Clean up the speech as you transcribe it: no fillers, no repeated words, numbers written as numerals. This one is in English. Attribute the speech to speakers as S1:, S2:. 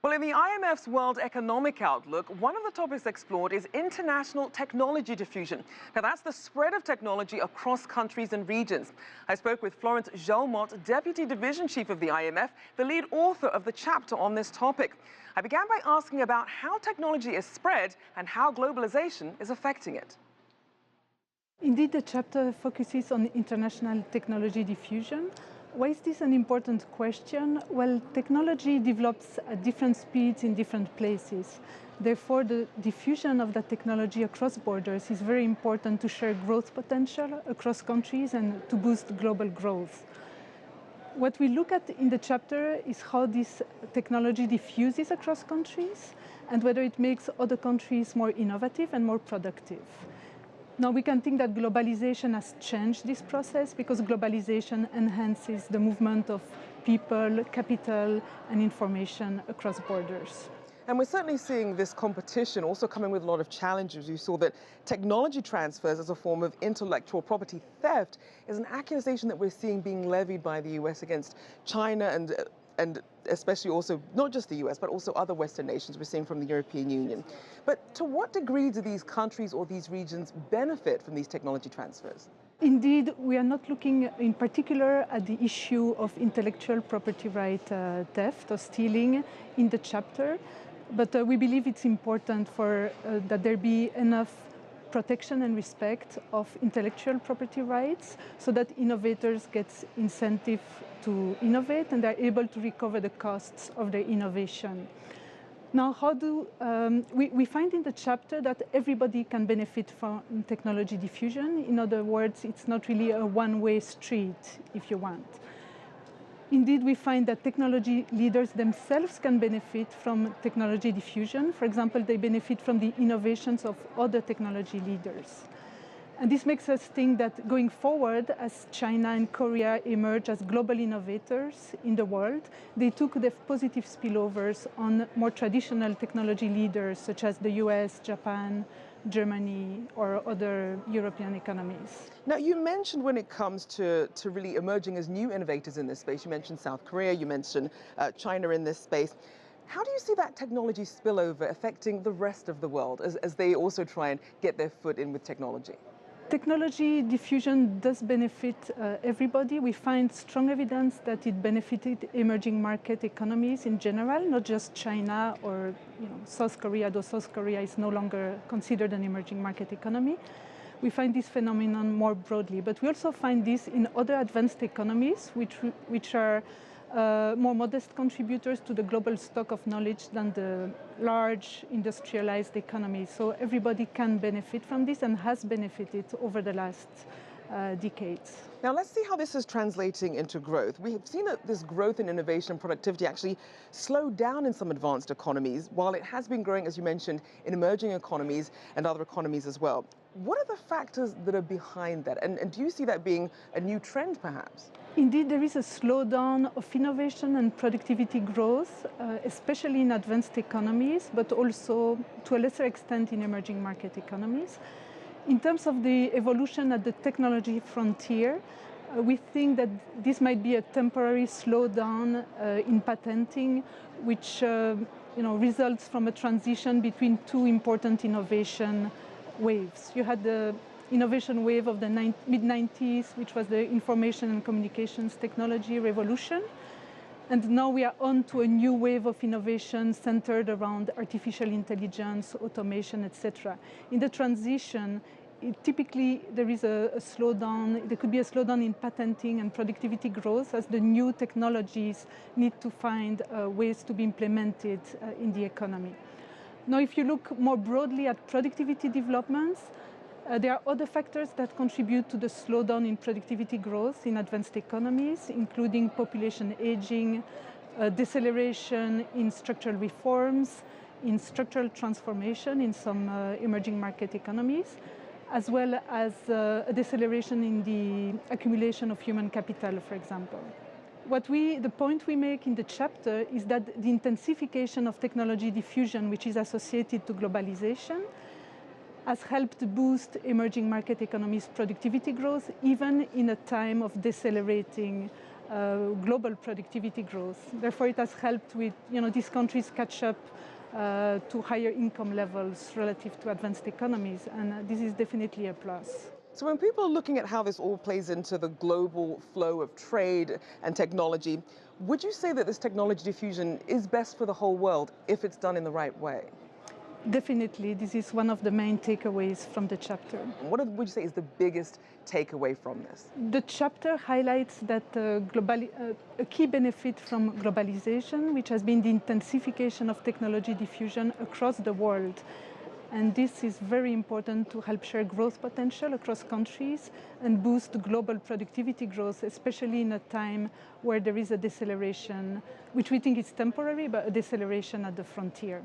S1: Well, in the IMF's World Economic Outlook, one of the topics explored is international technology diffusion. Now, that's the spread of technology across countries and regions. I spoke with Florence Jaumotte, Deputy Division Chief of the IMF, the lead author of the chapter on this topic. I began by asking about how technology is spread and how globalization is affecting it.
S2: Indeed, the chapter focuses on international technology diffusion. Why is this an important question? Well, technology develops at different speeds in different places. Therefore, the diffusion of that technology across borders is very important to share growth potential across countries and to boost global growth. What we look at in the chapter is how this technology diffuses across countries and whether it makes other countries more innovative and more productive. Now, we can think that globalization has changed this process because globalization enhances the movement of people, capital, and information across borders.
S1: And we're certainly seeing this competition also coming with a lot of challenges. You saw that technology transfers as a form of intellectual property theft is an accusation that we're seeing being levied by the US against China and especially also not just the US, but also other Western nations we're seeing from the European Union. But to what degree do these countries or these regions benefit from these technology transfers?
S2: Indeed, we are not looking in particular at the issue of intellectual property right theft or stealing in the chapter, but we believe it's important that there be enough protection and respect of intellectual property rights so that innovators get incentive to innovate and they're able to recover the costs of their innovation. Now, we find in the chapter that everybody can benefit from technology diffusion. In other words, it's not really a one-way street, if you want. Indeed, we find that technology leaders themselves can benefit from technology diffusion. For example, they benefit from the innovations of other technology leaders. And this makes us think that going forward, as China and Korea emerge as global innovators in the world, they took the positive spillovers on more traditional technology leaders, such as the US, Japan, Germany, or other European economies.
S1: Now, you mentioned when it comes to really emerging as new innovators in this space, you mentioned South Korea, you mentioned China in this space. How do you see that technology spillover affecting the rest of the world as they also try and get their foot in with technology?
S2: Technology diffusion does benefit everybody. We find strong evidence that it benefited emerging market economies in general, not just China or South Korea, though South Korea is no longer considered an emerging market economy. We find this phenomenon more broadly, but we also find this in other advanced economies, which are more modest contributors to the global stock of knowledge than the large industrialized economies. So everybody can benefit from this and has benefited over the last decades.
S1: Now let's see how this is translating into growth. We have seen that this growth in innovation and productivity actually slowed down in some advanced economies, while it has been growing, as you mentioned, in emerging economies and other economies as well. What are the factors that are behind that? And do you see that being a new trend, perhaps?
S2: Indeed, there is a slowdown of innovation and productivity growth, especially in advanced economies, but also to a lesser extent in emerging market economies. In terms of the evolution at the technology frontier, we think that this might be a temporary slowdown in patenting, which results from a transition between two important innovation waves. You had the innovation wave of the mid-90s, which was the information and communications technology revolution. And now we are on to a new wave of innovation centered around artificial intelligence, automation, etc. In the transition, typically there is a slowdown. There could be a slowdown in patenting and productivity growth as the new technologies need to find ways to be implemented in the economy. Now, if you look more broadly at productivity developments, there are other factors that contribute to the slowdown in productivity growth in advanced economies, including population aging, deceleration in structural reforms, in structural transformation in some emerging market economies, as well as a deceleration in the accumulation of human capital, for example. The point we make in the chapter is that the intensification of technology diffusion, which is associated to globalization, has helped boost emerging market economies' productivity growth, even in a time of decelerating global productivity growth. Therefore, it has helped with these countries catch up to higher income levels relative to advanced economies, and this is definitely a plus.
S1: So when people are looking at how this all plays into the global flow of trade and technology, would you say that this technology diffusion is best for the whole world if it's done in the right way?
S2: Definitely, this is one of the main takeaways from the chapter.
S1: What would you say is the biggest takeaway from this?
S2: The chapter highlights that a key benefit from globalization, which has been the intensification of technology diffusion across the world. And this is very important to help share growth potential across countries and boost global productivity growth, especially in a time where there is a deceleration, which we think is temporary, but a deceleration at the frontier.